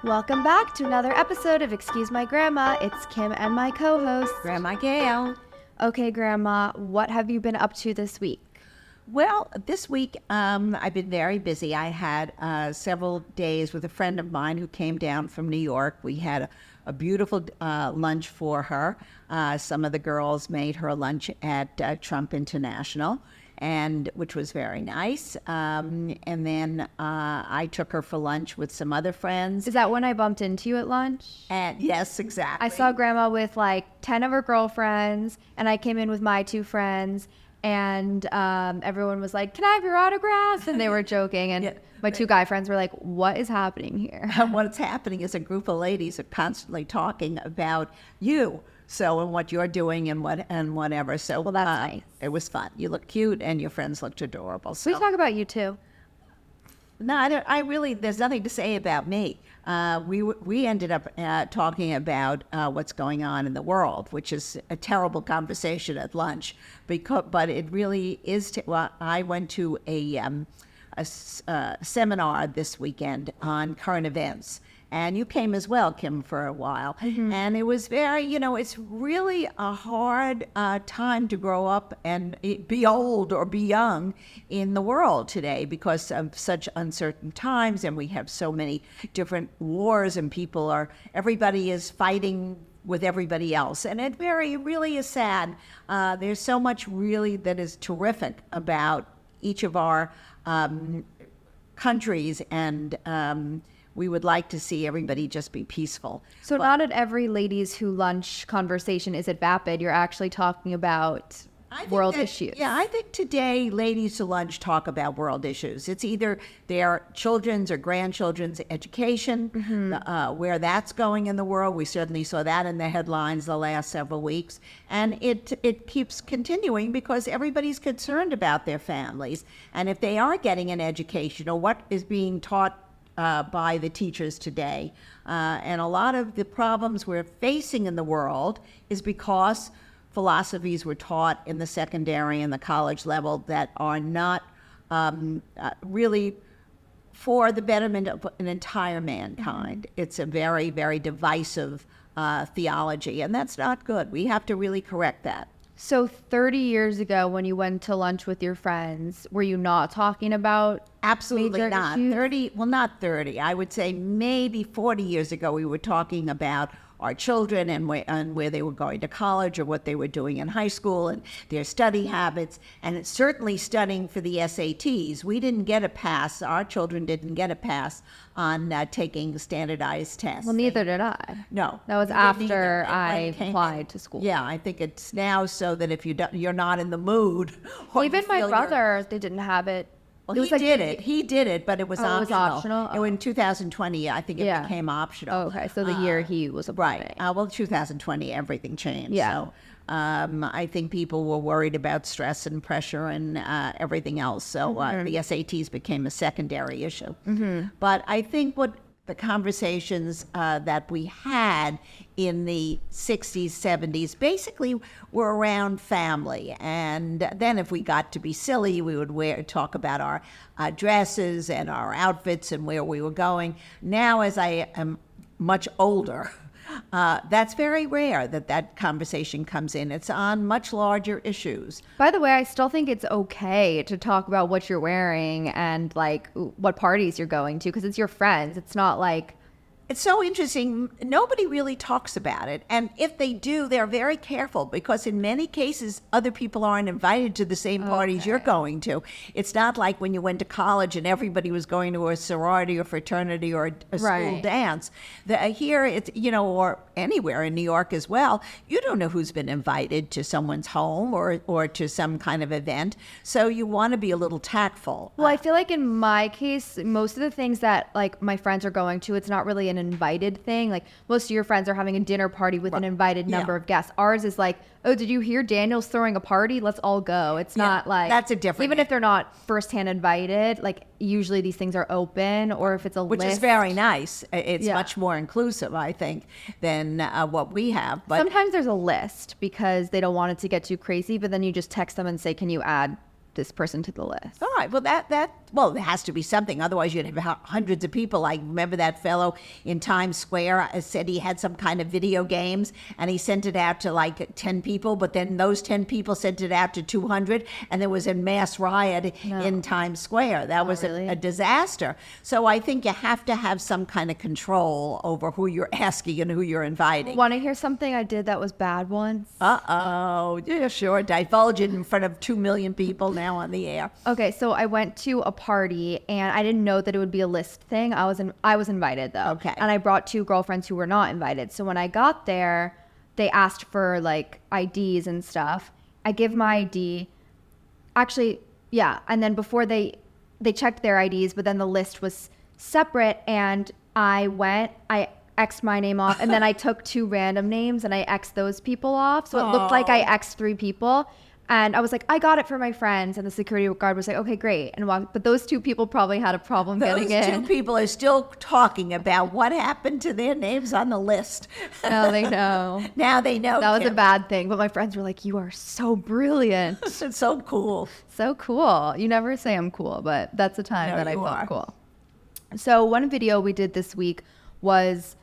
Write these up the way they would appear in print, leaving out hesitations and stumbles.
Welcome back to another episode of Excuse My Grandma. It's Kim and my co-host, Grandma Gail. Okay, Grandma, what have you been up to this week? Well, this week I've been very busy. I had several days with a friend of mine who came down from New York. We had a beautiful lunch for her. Some of the girls made her lunch at Trump International, and which was very nice. And then I took her for lunch with some other friends. Is that when I bumped into you at lunch? And yes, exactly. I saw Grandma with like 10 of her girlfriends, and I came in with my two friends, and everyone was like, "Can I have your autographs?" And they were joking, and my two guy friends were like, "What is happening here?" What's happening is a group of ladies are constantly talking about you. So, and what you're doing and whatever. So, well, that's nice. It was fun. You look cute and your friends looked adorable. So. We talk about you too. No, I really, there's nothing to say about me. We ended up talking about what's going on in the world, which is a terrible conversation at lunch. But it really is, well, I went to a seminar this weekend on current events. And you came as well, Kim, for a while. Mm-hmm. And it was very, it's really a hard time to grow up and be old or be young in the world today because of such uncertain times. And we have so many different wars and everybody is fighting with everybody else. And it really is sad. There's so much really that is terrific about each of our countries, and we would like to see everybody just be peaceful. So not at every ladies who lunch conversation is it vapid. You're actually talking about world issues. Yeah, I think today ladies to lunch talk about world issues. It's either their children's or grandchildren's education, mm-hmm. Where that's going in the world. We certainly saw that in the headlines the last several weeks. And it keeps continuing because everybody's concerned about their families. And if they are getting an education or what is being taught by the teachers today. And a lot of the problems we're facing in the world is because philosophies were taught in the secondary and the college level that are not really for the betterment of an entire mankind. Mm-hmm. It's a very, very divisive theology, and that's not good. We have to really correct that. So 30 years ago when you went to lunch with your friends, were you not talking about Absolutely not. Issues? 30, well, not 30. I would say maybe 40 years ago we were talking about our children and where they were going to college or what they were doing in high school and their study habits. And it's certainly studying for the SATs. We didn't get a pass. Our children didn't get a pass on taking standardized tests. Well, neither did I. No. That was after I applied to school. Yeah, I think it's now so that if you're not in the mood. Well, even my brother, they didn't have it. Well, he did it, but it was optional. It was optional? Oh. In 2020, I think it became optional. Oh, okay, so the year he was applying. Right. Well, 2020, everything changed. Yeah. So I think people were worried about stress and pressure and everything else. So the SATs became a secondary issue. Mm-hmm. But I think what the conversations that we had in the 60s, 70s, basically were around family. And then if we got to be silly, we would talk about our dresses and our outfits and where we were going. Now, as I am much older, that's very rare that conversation comes in. It's on much larger issues. By the way, I still think it's okay to talk about what you're wearing and like what parties you're going to because it's your friends. It's not like... It's so interesting. Nobody really talks about it. And if they do, they're very careful because in many cases, other people aren't invited to the same parties you're going to. It's not like when you went to college and everybody was going to a sorority or fraternity or a school dance. Here, it's, or anywhere in New York as well, you don't know who's been invited to someone's home or to some kind of event. So you want to be a little tactful. Well, I feel like in my case, most of the things that like my friends are going to, it's not really an invited thing. Like most of your friends are having a dinner party with an invited number of guests. Ours is like, oh, did you hear Daniel's throwing a party? Let's all go. It's not like that's a different. Even if they're not firsthand invited, like usually these things are open, or if it's a which list, is very nice. It's much more inclusive, I think, than what we have. But sometimes there's a list because they don't want it to get too crazy. But then you just text them and say, "Can you add this person to the list?" All right. Well, that well, there has to be something. Otherwise, you'd have hundreds of people. I remember that fellow in Times Square said he had some kind of video games, and he sent it out to like 10 people, but then those 10 people sent it out to 200, and there was a mass riot in Times Square. That was really? a disaster. So I think you have to have some kind of control over who you're asking and who you're inviting. Want to hear something I did that was bad once? Uh-oh. Yeah, sure. Divulge it in front of 2 million people now on the air. Okay, so I went to a party and I didn't know that it would be a list thing. I was invited though. Okay. And I brought 2 girlfriends who were not invited. So when I got there, they asked for like IDs and stuff. I give my ID. Actually, yeah. And then before they checked their IDs, but then the list was separate, and I X'd my name off, and then I took 2 random names and I X'd those people off. So it looked like I X'd 3 people. And I was like, I got it for my friends. And the security guard was like, okay, great. And walked. But those 2 people probably had a problem getting in. Those 2 people are still talking about what happened to their names on the list. Now they know. Now they know. That was Kim. a bad thing. But my friends were like, you are so brilliant. It's so cool. So cool. You never say I'm cool, but that's a time No, that I you felt are. cool. So one video we did this week was,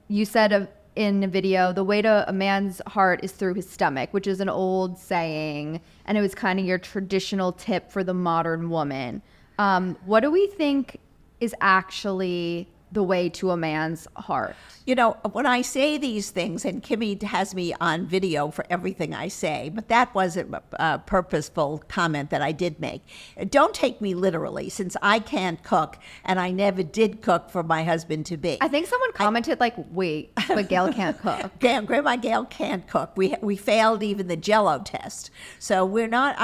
you said in a video, the way to a man's heart is through his stomach, which is an old saying, and it was kind of your traditional tip for the modern woman. What do we think is actually the way to a man's heart? You know, when I say these things, and Kimmy has me on video for everything I say, but that was a purposeful comment that I did make. Don't take me literally, since I can't cook, and I never did cook for my husband-to-be. I think someone commented wait, but Gail can't cook. Grandma Gail can't cook. We failed even the Jell-O test. So we're not,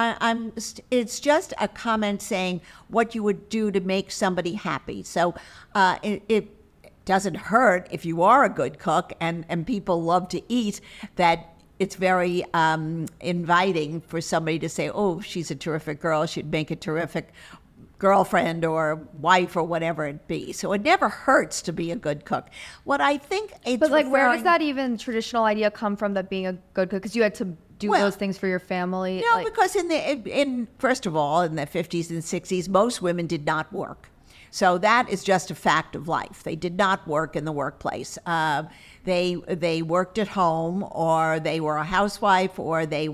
it's just a comment saying what you would do to make somebody happy. So it doesn't hurt if you are a good cook and people love to eat, that it's very inviting for somebody to say, oh, she's a terrific girl, she'd make a terrific girlfriend or wife or whatever it be. So it never hurts to be a good cook. What I think it's But where does that even traditional idea come from, that being a good cook? Because you had to do those things for your family? No, because in first of all, in the 50s and 60s, most women did not work. So that is just a fact of life. They did not work in the workplace. They worked at home, or they were a housewife, or they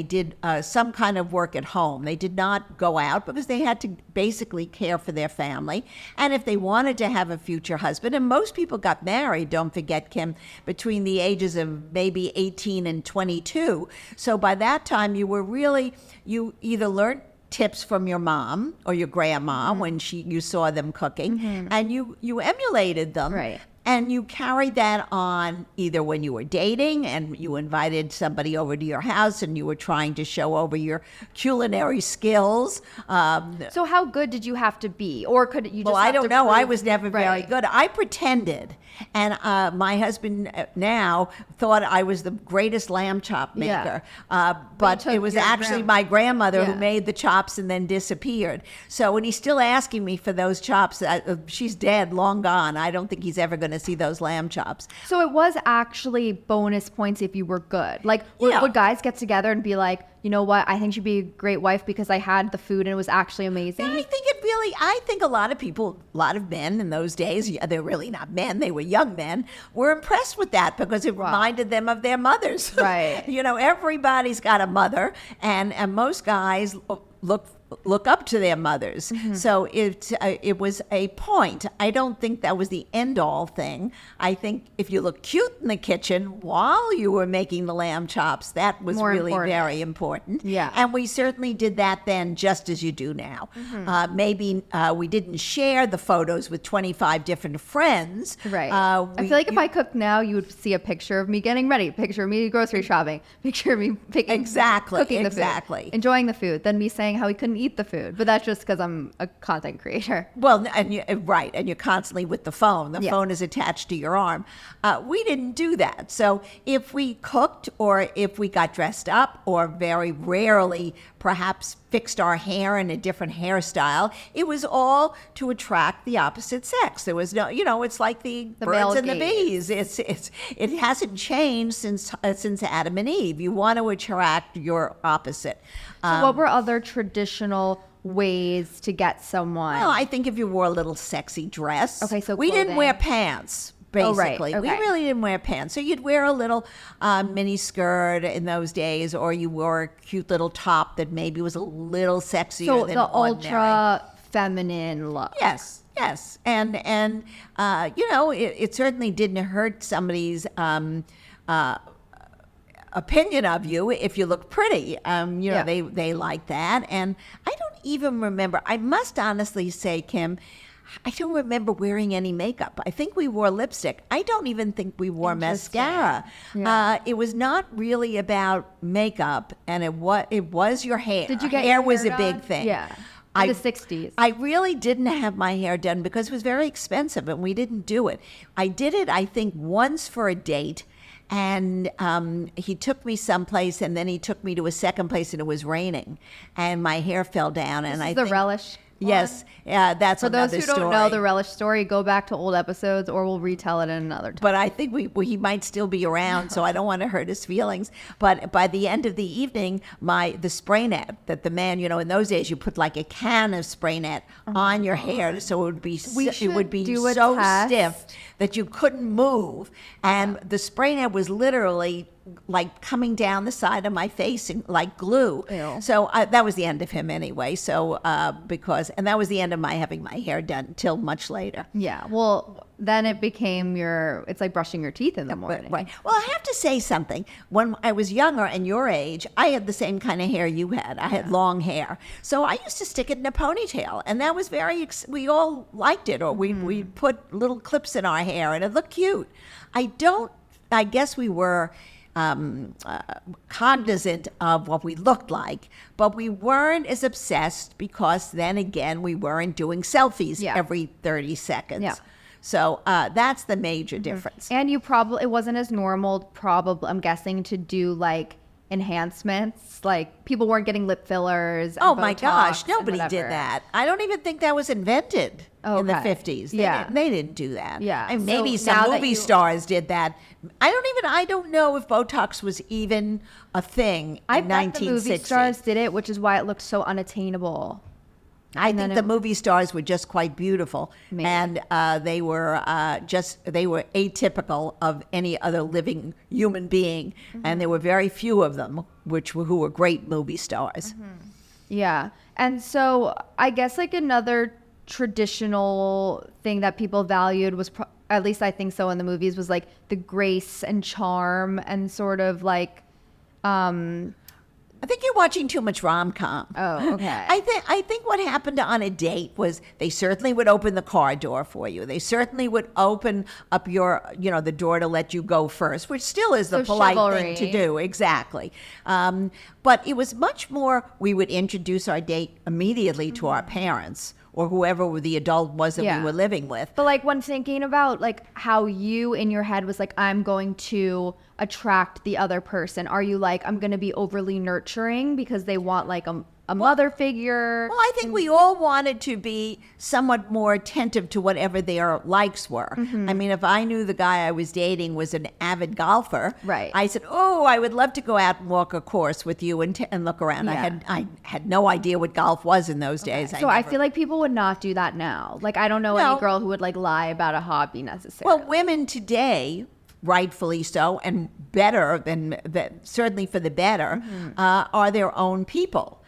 did some kind of work at home. They did not go out because they had to basically care for their family. And if they wanted to have a future husband, and most people got married, don't forget, Kim, between the ages of maybe 18 and 22. So by that time, you either learned tips from your mom or your grandma when you saw them cooking, and you emulated them. Right. And you carried that on either when you were dating and you invited somebody over to your house and you were trying to show over your culinary skills. So how good did you have to be? Or could you just Well, I have don't to know. prove- I was never very Right. good. I pretended. And my husband now thought I was the greatest lamb chop maker. But took it was your actually my grandmother who Yeah. made the chops and then disappeared. So when he's still asking me for those chops, she's dead, long gone. I don't think he's ever going to see those lamb chops. So it was actually bonus points if you were good. Yeah. Would guys get together and be like, you know what, I think she'd be a great wife because I had the food and it was actually amazing? I think a lot of men in those days, they're really not men, they were young men, were impressed with that because it reminded them of their mothers. Right. You know, everybody's got a mother, and most guys look up to their mothers. So it was a point. I don't think that was the end-all thing. I think if you look cute in the kitchen while you were making the lamb chops, that was More really important. very important. Yeah. And we certainly did that then, just as you do now. Maybe we didn't share the photos with 25 different friends. Right. I feel like if I cooked now, you would see a picture of me getting ready, picture of me grocery shopping, picture of me cooking the food, enjoying the food, then me saying how we couldn't eat the food. But that's just because I'm a content creator. Well, and you're constantly with the phone. The phone is attached to your arm. We didn't do that. So if we cooked, or if we got dressed up, or very rarely perhaps fixed our hair in a different hairstyle, it was all to attract the opposite sex. There was no, it's like the birds and the bees. It hasn't changed since Adam and Eve. You want to attract your opposite. So what were other traditional ways to get someone? Well, I think if you wore a little sexy dress. Okay, so we didn't wear clothing. pants. Oh, right. Basically, we Okay. really didn't wear pants. So you'd wear a little mini skirt in those days, or you wore a cute little top that maybe was a little sexier So than the ordinary. ultra feminine look. Yes, and it certainly didn't hurt somebody's opinion of you if you look pretty. Yeah. They like that, and I don't even remember. I must honestly say, Kim, I don't remember wearing any makeup. I think we wore lipstick. I don't even think we wore Interesting. mascara. Yeah. It was not really about makeup, and it was your hair. Did you get hair your was hair a big done? thing. Yeah. I- In the 60s. I really didn't have my hair done because it was very expensive, and we didn't do it. I did it, I think, once for a date. And he took me someplace, and then he took me to a second place, and it was raining, and my hair fell down. This and is I the think, relish. yes, yeah, that's For those another who story. don't know the relish story, go back to old episodes, or we'll retell it in another time. But I think he might still be around, so I don't want to hurt his feelings. But by the end of the evening, the spray net that the man, in those days, you put like a can of spray net on your hair, so it would be should do a so test. stiff that you couldn't move, and the spray net was literally like coming down the side of my face like glue. Ew. So that was the end of him anyway. So and that was the end of my having my hair done till much later. Yeah. Well, then it became it's like brushing your teeth in the morning. Right. Well, I have to say something. When I was younger and your age, I had the same kind of hair you had. I had long hair. So I used to stick it in a ponytail. And that was we all liked it. Or we put little clips in our hair and it looked cute. I guess we were cognizant of what we looked like, but we weren't as obsessed because then again, we weren't doing selfies Yeah. every 30 seconds. Yeah. So that's the major difference. And it wasn't as normal, probably, I'm guessing, to do like enhancements. Like people weren't getting lip fillers. And Oh my Botox gosh, and nobody whatever. did that. I don't even think that was invented in the Okay. 50s. Yeah. They didn't do that. Yeah. And So maybe now some that movie you- stars did that. I don't know if Botox was even a thing I in bet the 1960. movie stars did it, which is why it looked so unattainable. I And think then the movie stars were just quite beautiful, Maybe. and they were atypical of any other living human being, and there were very few of them who were great movie stars. Yeah. And so I guess like another traditional thing that people valued was, at least I think so in the movies, was like the grace and charm and sort of like, I think you're watching too much rom-com. oh, okay. I think what happened on a date was they certainly would open the car door for you. They certainly would open up the door to let you go first, which still is the So polite chivalry. thing to do. Exactly. But it was much more, we would introduce our date immediately to our parents or whoever the adult was that Yeah. we were living with. But like when thinking about like how you in your head was like, I'm going to attract the other person, are you like, I'm going to be overly nurturing because they want like a mother figure? Well, I think we all wanted to be somewhat more attentive to whatever their likes were. I mean, if I knew the guy I was dating was an avid golfer, Right. I said, "Oh, I would love to go out and walk a course with you and look around." Yeah. I had no idea what golf was in those days. So I feel like people would not do that now. Like I don't know No. any girl who would like lie about a hobby necessarily. Well, women today, rightfully so, and better than certainly for the better, are their own people.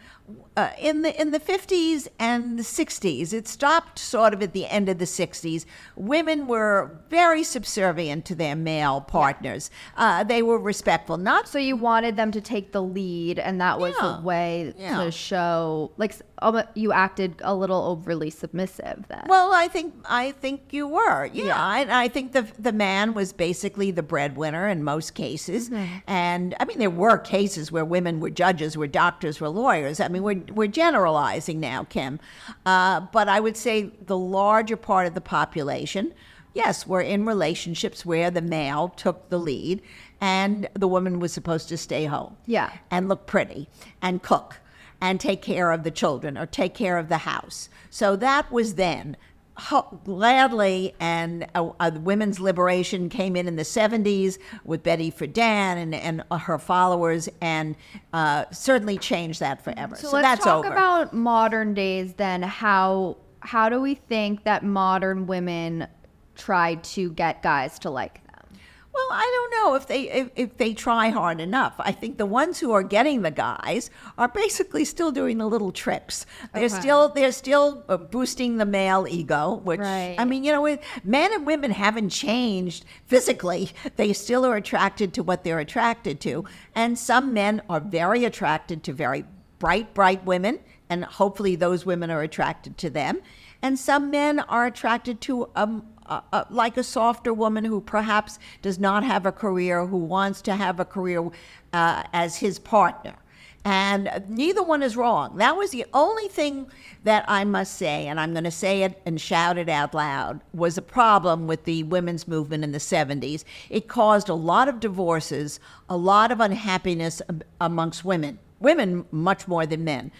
In the 50s and the 60s, it stopped sort of at the end of the 60s. Women were very subservient to their male partners. They were respectful, not So you wanted them to take the lead, and that was Yeah. a way Yeah. to show, like, you acted a little overly submissive then. Well, I think you were. Yeah. I think the man was basically the breadwinner in most cases. And I mean, there were cases where women were judges, were doctors, were lawyers. I mean, we're generalizing now, Kim. But I would say the larger part of the population, yes, were in relationships where the male took the lead and the woman was supposed to stay home. Yeah. And look pretty and cook and take care of the children or take care of the house. So that was then. gladly, and women's liberation came in the 70s with Betty Friedan and her followers, and certainly changed that forever. So let's that's talk over. about modern days then. How do we think that modern women try to get guys to like them? Well, I don't know if they try hard enough. I think the ones who are getting the guys are basically still doing the little tricks. They're still boosting the male ego, which Right. I mean, men and women haven't changed physically. They still are attracted to what they're attracted to, and some men are very attracted to very bright women, and hopefully those women are attracted to them. And some men are attracted to like a softer woman who perhaps does not have a career, who wants to have a career as his partner. And neither one is wrong. That was the only thing that I must say, and I'm going to say it and shout it out loud, was a problem with the women's movement in the 70s. It caused a lot of divorces, a lot of unhappiness amongst women much more than men,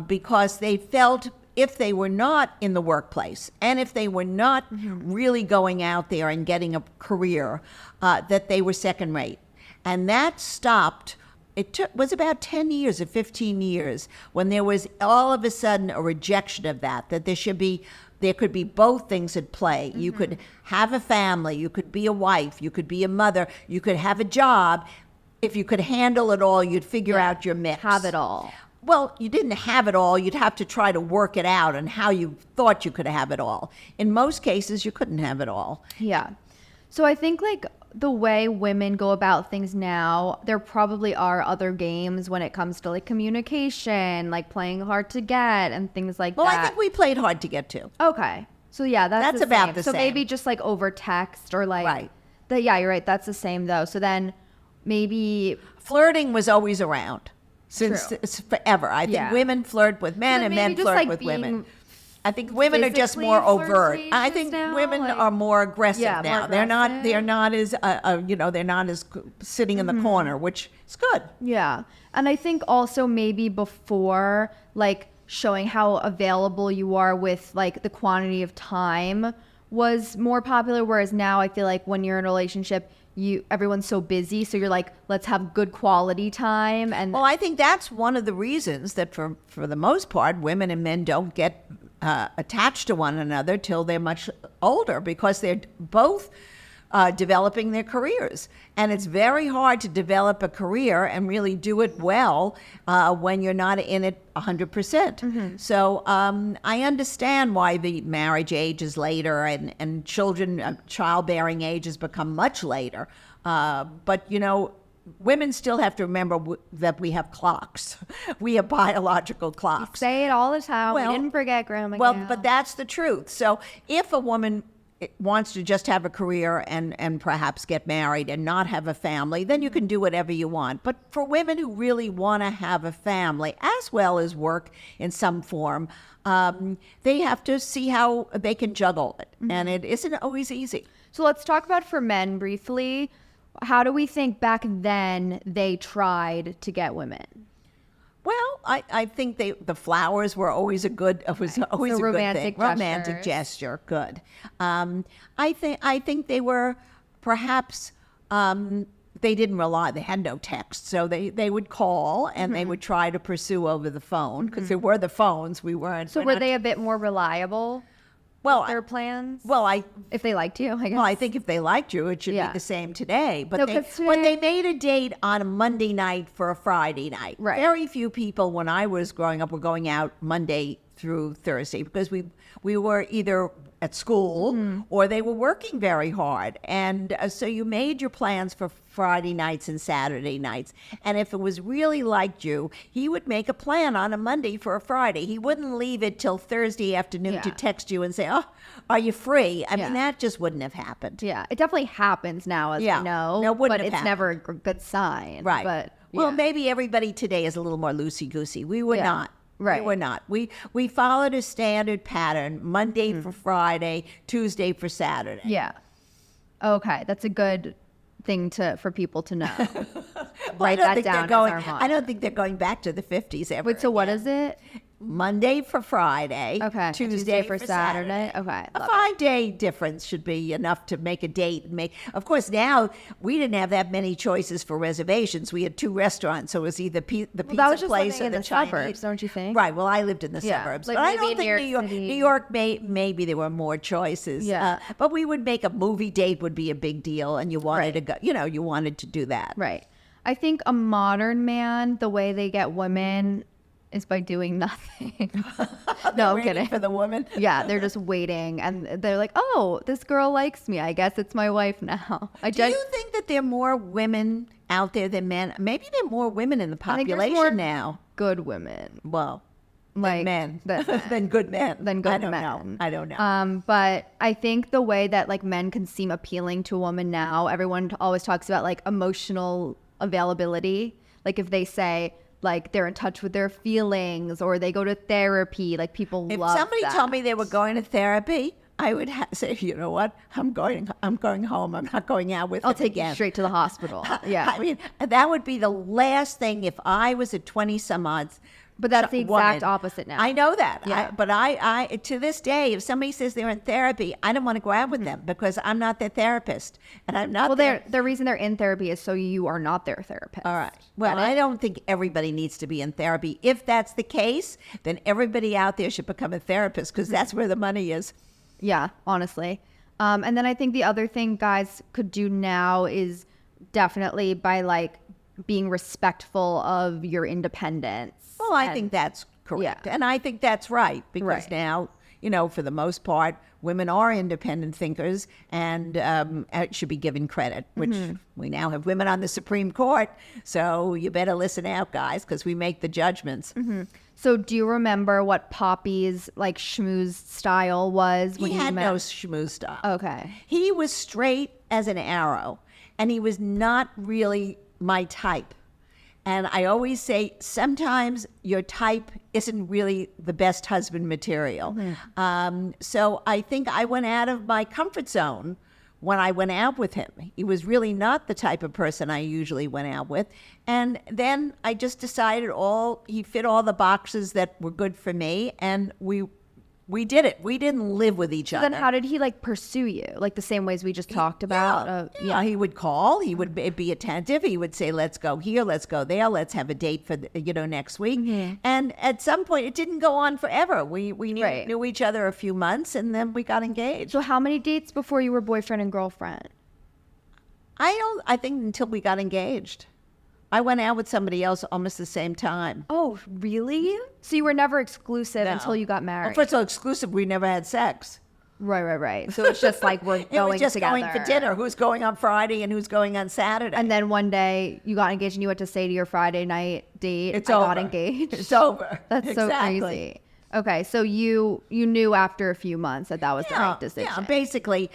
because they felt if they were not in the workplace and if they were not really going out there and getting a career, that they were second rate. And that stopped. Was about 10 years or 15 years when there was all of a sudden a rejection of that there could be both things at play. You could have a family, you could be a wife, you could be a mother, you could have a job. If you could handle it all, you'd figure out your mix. Have it all. Well, you didn't have it all. You'd have to try to work it out and how you thought you could have it all. In most cases, you couldn't have it all. Yeah. So I think like the way women go about things now, there probably are other games when it comes to like communication, like playing hard to get and things like that. Well, I think we played hard to get to. Okay. So yeah, that's the about same. the so same. maybe just like over text or like Right. Yeah, you're right. That's the same though. So then maybe Flirting was always around since True. it's forever. I think Yeah. women flirt with men So and maybe men just, flirt like, with women. being I think women are just physically more overt. I flirtatious think now, women like- are more aggressive Yeah, now. more They're not aggressive. they're not as sitting in the corner, which is good. Yeah. And I think also maybe before, like showing how available you are with like the quantity of time was more popular. Whereas now I feel like when you're in a relationship, everyone's so busy. So you're like, let's have good quality time. And Well, I think that's one of the reasons that for the most part, women and men don't get attached to one another till they're much older, because they're both developing their careers. And it's very hard to develop a career and really do it well when you're not in it 100%. So I understand why the marriage age is later and childbearing age has become much later. But, women still have to remember that we have clocks. We have biological clocks. say it all the time. Well- we didn't forget Grandma Well, Gail. but that's the truth. So if a woman wants to just have a career and perhaps get married and not have a family, then you can do whatever you want. But for women who really want to have a family as well as work in some form, they have to see how they can juggle it. And it isn't always easy. So let's talk about for men briefly. How do we think back then they tried to get women? Well, I think the flowers were always a good always So a good thing. romantic Romantic gestures. gesture, good. I think they were perhaps they didn't rely. They had no text, so they would call and they would try to pursue over the phone, because there were the phones. We weren't. So were they a bit more reliable? Well, Their plans? well, I If they liked you, I guess. Well, I think if they liked you, it should Yeah. be the same today. But No, they 'cause but today- they made a date on a Monday night for a Friday night. Right. Very few people when I was growing up were going out Monday through Thursday, because we were either at school or they were working very hard. And so you made your plans for Friday nights and Saturday nights. And if it was really liked you, he would make a plan on a Monday for a Friday. He wouldn't leave it till Thursday afternoon to Yeah. text you and say, "Oh, are you free?" I Yeah. mean, that just wouldn't have happened. Yeah, it definitely happens now, as Yeah. we know. No, it wouldn't but have it's never a good sign. Right. But well, yeah. maybe everybody today is a little more loosey-goosey. We were Yeah. not. Right. We were not. We followed a standard pattern: Monday for Friday, Tuesday for Saturday. Yeah. Okay, that's a good thing for people to know. Well, Write that down as our I mantra. don't think they're going back to the 50s ever. Wait, so what again. is it? Monday for Friday. Okay. Tuesday for Saturday. Okay. A Love 5-day difference should be enough to make a date. Of course, now we didn't have that many choices for reservations. We had 2 restaurants, so it was either the pizza that was just place living or in the the Chinese. suburbs, don't you think? Right. Well, I lived in the Yeah, suburbs, like but I maybe don't in think New New York York. City. New York maybe there were more choices. Yeah. But we would make a movie date would be a big deal, and you wanted to go. You wanted to do that. Right. I think a modern man, the way they get women is by doing nothing. No, I'm Waiting kidding. for the woman. Yeah, they're just waiting, and they're like, "Oh, this girl likes me. I guess it's my wife now." Do you think that there are more women out there than men? Maybe there are more women in the I think there's population more now. good women, Well, like men than men. than good men. Than good I don't men. know. I don't know. But I think the way that like men can seem appealing to a woman now, everyone always talks about like emotional availability. Like if they say like they're in touch with their feelings or they go to therapy, like people If love somebody that. told me they were going to therapy, I would say, you know what? I'm going home. I'm not going out with I'll him take again. you straight to the hospital. Yeah. I mean, that would be the last thing if I was a 20-some-odd. But that's the exact woman. opposite now. I know that. Yeah. But I to this day, if somebody says they're in therapy, I don't want to go out with them because I'm not their therapist, and I'm not. Well, the reason they're in therapy is so you are not their therapist. All right. Well, I don't think everybody needs to be in therapy. If that's the case, then everybody out there should become a therapist because that's where the money is. Yeah, honestly. And then I think the other thing guys could do now is definitely by like being respectful of your independence. Well, I And- think that's correct. Yeah. And I think that's right because Right. now, for the most part, women are independent thinkers and should be given credit, which we now have women on the Supreme Court. So you better listen out, guys, because we make the judgments. So do you remember what Poppy's like schmooze style was when He you had met? no schmooze style. Okay. He was straight as an arrow, and he was not really my type. And I always say, sometimes your type isn't really the best husband material. So I think I went out of my comfort zone when I went out with him. He was really not the type of person I usually went out with. And then I just decided he fit all the boxes that were good for me, and we did it. We didn't live with each other. Then how did he like pursue you? Like the same ways we just talked about? Yeah, he would call. He would be attentive. He would say, "Let's go here. Let's go there. Let's have a date for next week." And at some point, it didn't go on forever. We Right. knew each other a few months, and then we got engaged. So how many dates before you were boyfriend and girlfriend? I think until we got engaged, I went out with somebody else almost the same time. Oh, really? So you were never exclusive No. until you got Well, married? first of all, exclusive. We never had sex. Right. So it's just like we're It going was just together. going for dinner. Who's going on Friday and who's going on Saturday? And then one day you got engaged and you had to say to your Friday night date, It's I over. got engaged. It's over. That's so Exactly. crazy. Okay, so you knew after a few months that was the right decision. Yeah, basically,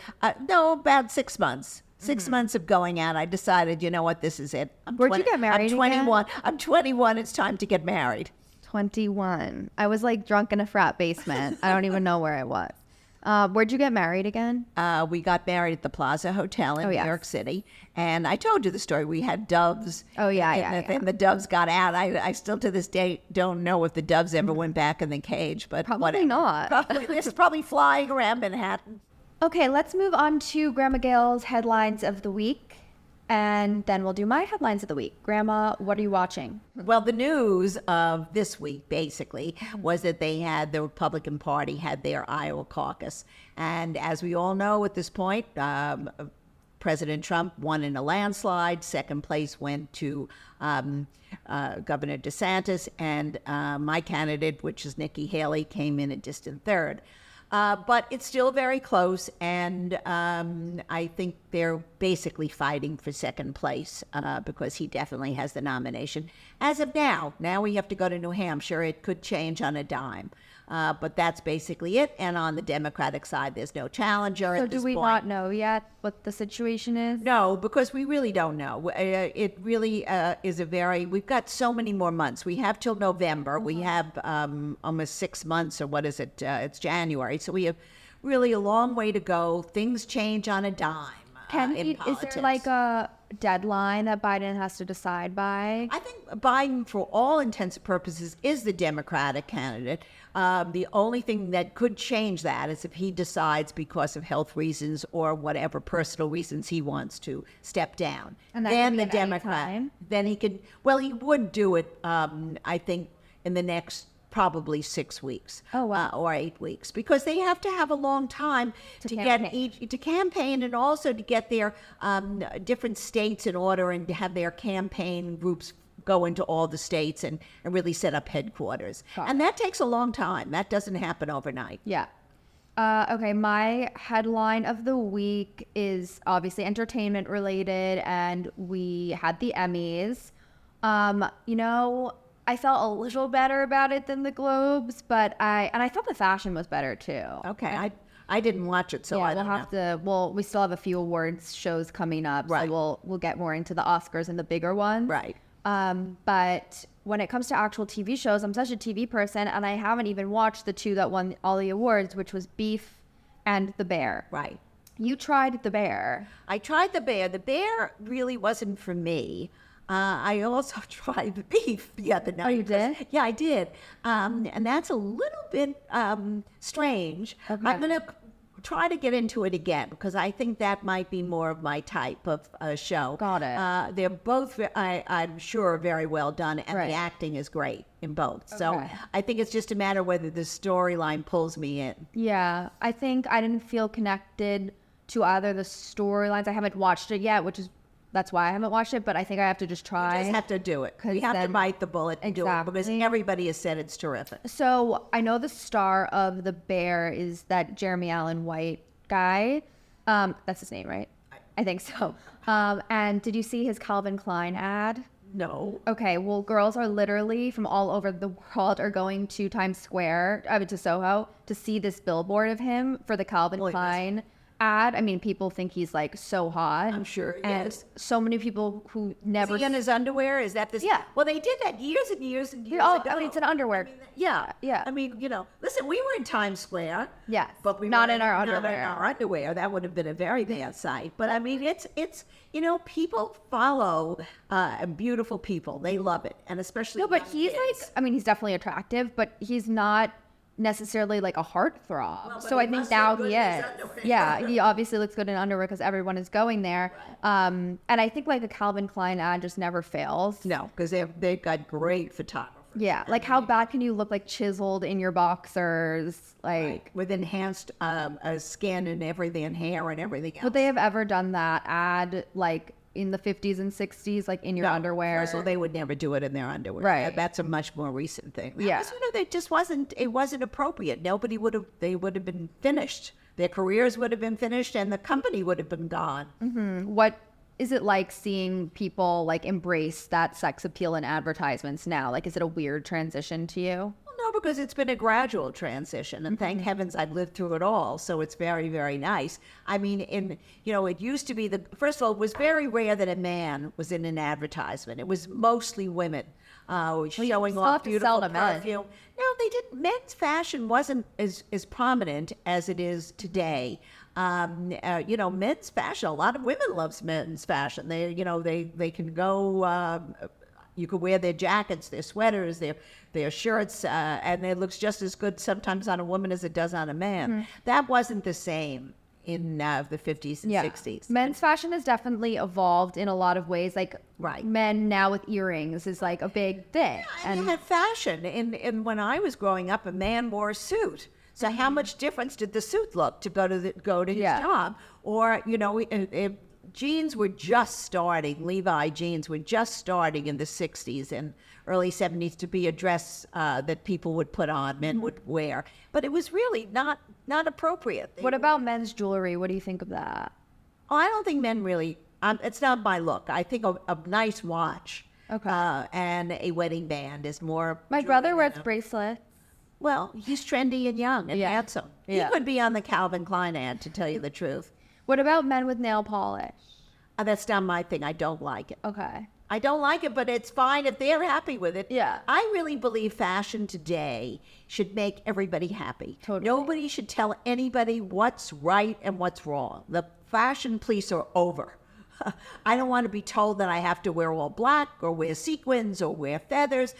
no, about 6 months. 6 months of going out, I decided, you know what, this is it. Where'd you get married I'm 21. I'm 21. It's time to get married. 21. I was like drunk in a frat basement. I don't even know where I was. Where'd you get married again? We got married at the Plaza Hotel in New yes. York City, and I told you the story. We had doves. Oh, yeah, and the doves got out. I still to this day don't know if the doves ever went back in the cage, but Probably whatever. not. It's probably flying around Manhattan. Okay, let's move on to Grandma Gail's headlines of the week. And then we'll do my headlines of the week. Grandma, what are you watching? Well, the news of this week, basically, was that the Republican Party had their Iowa caucus. And as we all know at this point, President Trump won in a landslide. Second place went to Governor DeSantis. And my candidate, which is Nikki Haley, came in a distant third. But it's still very close, and I think they're basically fighting for second place because he definitely has the nomination. As of now we have to go to New Hampshire. It could change on a dime. But that's basically it. And on the Democratic side, there's no challenger So at this do we point. not know yet what the situation is? No, because we really don't know. It really is we've got so many more months. We have till November. We have almost 6 months, or what is it? It's January. So we have really a long way to go. Things change on a dime. In Is politics. there like deadline that Biden has to decide by? I think Biden, for all intents and purposes, is the Democratic candidate. The only thing that could change that is if he decides, because of health reasons or whatever personal reasons, he wants to step down. And that then could be the at any Democrat, time? then he could. Well, he would do it. I think in the next probably 6 weeks. Oh, wow. Or 8 weeks, because they have to have a long time to get to campaign, and also to get their different states in order, and to have their campaign groups go into all the states and really set up headquarters. And that takes a long time. That doesn't happen overnight. Yeah. Okay, my headline of the week is obviously entertainment related, and we had the Emmys. You know, I felt a little better about it than the Globes, but I thought the fashion was better too. Okay, I didn't watch it, so Yeah, I we'll don't have know. to. Well, we still have a few awards shows coming up, Right. so we'll get more into the Oscars and the bigger ones. Right. But when it comes to actual TV shows, I'm such a TV person, and I haven't even watched the two that won all the awards, which was Beef and The Bear. Right. You tried The Bear. I tried The Bear. The Bear really wasn't for me. I also tried the Beef the other night. Oh, you did? Yeah, I did. And that's a little bit strange. Okay. I'm going to try to get into it again, because I think that might be more of my type of show. Got it. They're both, I'm sure, very well done, and Right. the acting is great in both. So Okay. I think it's just a matter whether the storyline pulls me in. Yeah, I think I didn't feel connected to either the storylines. I haven't watched it yet, that's why I haven't watched it, but I think I have to just try. Just have to do it. 'Cause We have to then- bite the bullet and do it, because Exactly. everybody has said it's terrific. So I know the star of The Bear is that Jeremy Allen White guy. That's his name, right? I think so. And did you see his Calvin Klein ad? No. Okay, well, girls are literally from all over the world are going to Times Square, to Soho, to see this billboard of him for the Calvin Well, yes. Klein ad. I mean, people think he's like so hot. I'm sure he and is. so many people who never. Is he in his underwear? Is that this? Yeah. Well, they did that years and years and years Oh, ago. I mean, it's an underwear. Yeah. Yeah. I mean, listen, we were in Times Square. Yes, But we not weren't- in our not underwear. in our underwear. That would have been a very bad sight. But I mean, it's people follow beautiful people. They love it, and especially No, but young he's kids. like, I mean, he's definitely attractive, but he's not necessarily like a heartthrob. Well, but So he I think must now look good he in is. his underwear. Yeah, he obviously looks good in underwear because everyone is going there. And I think like a Calvin Klein ad just never fails. No, because they've got great photographers. Yeah, like how bad can you look like chiseled in your boxers? Like, With enhanced skin and everything, and hair and everything else. would they have ever done that ad like in the 50s and 60s, like in your underwear? So they would never do it in their underwear. Right. That's a much more recent thing. Yeah. Because, they just wasn't. It wasn't appropriate. Nobody would have. They would have been finished. Their careers would have been finished, and the company would have been gone. What is it like seeing people like embrace that sex appeal in advertisements now? Like, is it a weird transition to you? Well, no, because it's been a gradual transition, and thank heavens I've lived through it all. So it's very, very nice. I mean, it used to be first of all, it was very rare that a man was in an advertisement. It was mostly women. Showing still have off to beautiful sell to men. perfume. No, they didn't. Men's fashion wasn't as prominent as it is today. Men's fashion. A lot of women loves men's fashion. They can go. You could wear their jackets, their sweaters, their shirts, and it looks just as good sometimes on a woman as it does on a man. That wasn't the same in the 50s and 60s. Men's fashion has definitely evolved in a lot of ways. Like, Right. men now with earrings is like a big thing. And you had fashion. And when I was growing up, a man wore a suit. So how much difference did the suit look to go to his Yeah. job? Or if jeans were just starting. Levi jeans were just starting in the 60s and early 70s to be a dress that people would put on, men would wear. But it was really not appropriate. What about men's jewelry? What do you think of that? I don't think men really. It's not my look. I think a nice watch, Okay. and a wedding band is more. My jewelry brother than wears a- bracelets. Well, he's trendy and young and Yeah. handsome. Yeah. He could be on the Calvin Klein ad, to tell you the truth. What about men with nail polish? That's not my thing. I don't like it. Okay. I don't like it, but it's fine if they're happy with it. Yeah. I really believe fashion today should make everybody happy. Totally. Nobody should tell anybody what's right and what's wrong. The fashion police are over. I don't want to be told that I have to wear all black or wear sequins or wear feathers.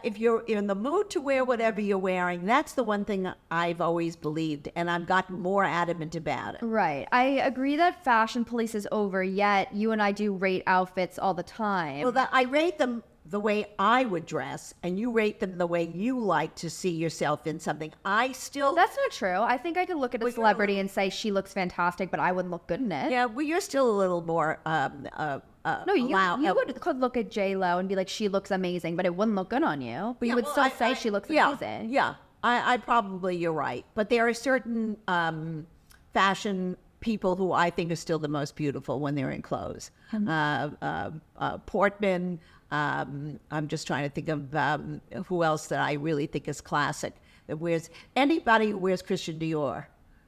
If you're in the mood to wear whatever you're wearing, that's the one thing I've always believed, and I've gotten more adamant about it. Right. I agree that fashion police is over, yet you and I do rate outfits all the time. Well, I rate them the way I would dress, and you rate them the way you like to see yourself in something. That's not true. I think I could look at a celebrity and say she looks fantastic, but I wouldn't look good in it. Yeah, well, you're still a little more No, you could look at J-Lo and be like, she looks amazing, but it wouldn't look good on you. But you would still say she looks amazing. Yeah, I probably, you're right. But there are certain fashion people who I think are still the most beautiful when they're in clothes. Portman, I'm just trying to think of who else that I really think is classic. That wears, anybody who wears Christian Dior,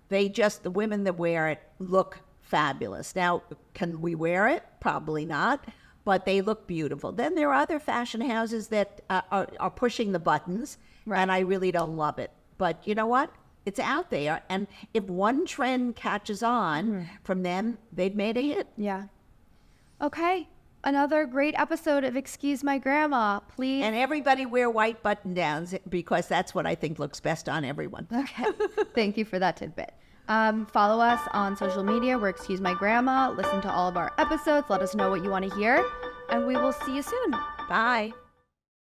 the women that wear it look fabulous. Now, can we wear it? Probably not, but they look beautiful. Then there are other fashion houses that are pushing the buttons, and I really don't love it. But you know what? It's out there, and if one trend catches on from them, they've made a hit. Yeah. Okay. Another great episode of Excuse My Grandma, please. And everybody wear white button-downs because that's what I think looks best on everyone. Okay. Thank you for that tidbit. Follow us on social media. We're Excuse My Grandma. Listen to all of our episodes. Let us know what you want to hear. And we will see you soon. Bye.